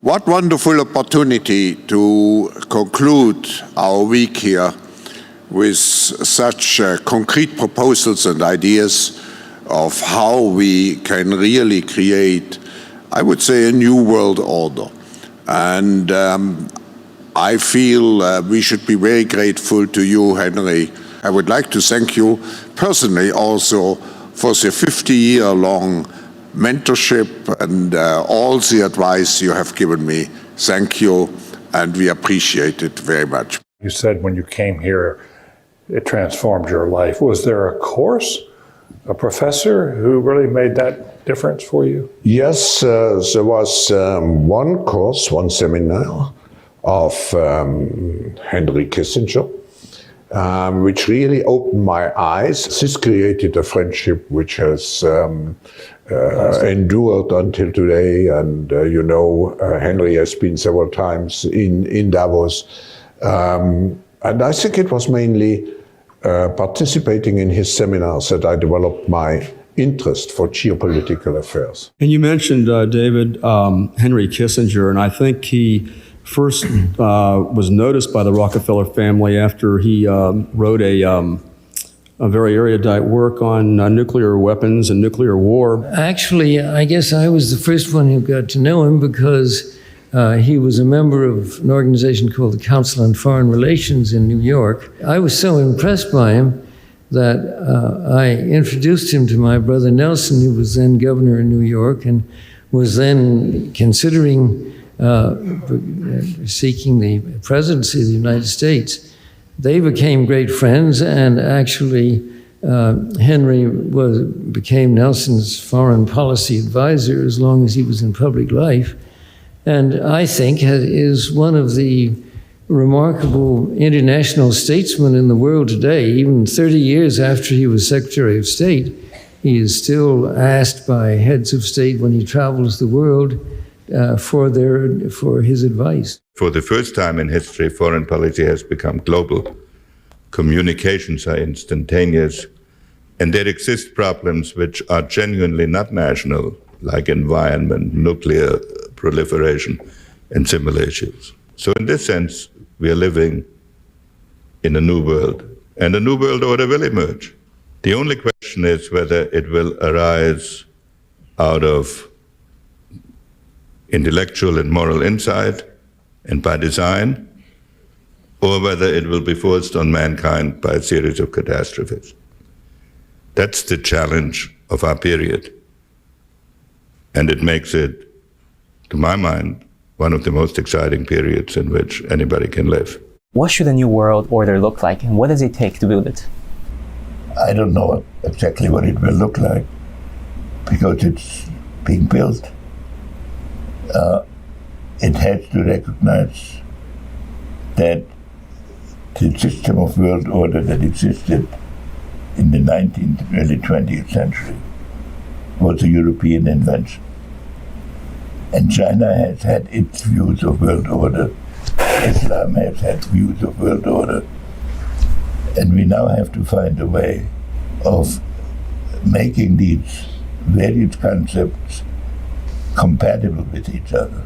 What wonderful opportunity to conclude our week here with such concrete proposals and ideas of how we can really create, I would say, a new world order. And I feel we should be very grateful to you, Henry. I would like to thank you personally also for the 50-year-long mentorship and all the advice you have given me. Thank you, and we appreciate it very much. You said when you came here, it transformed your life. Was there a course, a professor who really made that difference for you? Yes, there was one course, one seminar of Henry Kissinger, which really opened my eyes. This created a friendship which has endured until today. And Henry has been several times in Davos. And I think it was mainly participating in his seminars that I developed my interest for geopolitical affairs. And you mentioned, David, Henry Kissinger, and I think he first was noticed by the Rockefeller family after he wrote a very erudite work on nuclear weapons and nuclear war. Actually, I guess I was the first one who got to know him because he was a member of an organization called the Council on Foreign Relations in New York. I was so impressed by him that I introduced him to my brother Nelson, who was then governor of New York and was then considering seeking the presidency of the United States. They became great friends, and actually Henry became Nelson's foreign policy advisor as long as he was in public life. And I think is one of the remarkable international statesmen in the world today. Even 30 years after he was Secretary of State, he is still asked by heads of state when he travels the world for his advice. For the first time in history, foreign policy has become global. Communications are instantaneous, and there exist problems which are genuinely not national, like environment, nuclear proliferation, and similar issues. So in this sense, we are living in a new world, and a new world order will emerge. The only question is whether it will arise out of intellectual and moral insight and by design, or whether it will be forced on mankind by a series of catastrophes. That's the challenge of our period. And it makes it, to my mind, one of the most exciting periods in which anybody can live. What should a new world order look like, and what does it take to build it? I don't know exactly what it will look like, because it's being built. It has to recognize that the system of world order that existed in the 19th, early 20th century was a European invention. And China has had its views of world order. Islam has had views of world order. And we now have to find a way of making these various concepts compatible with each other.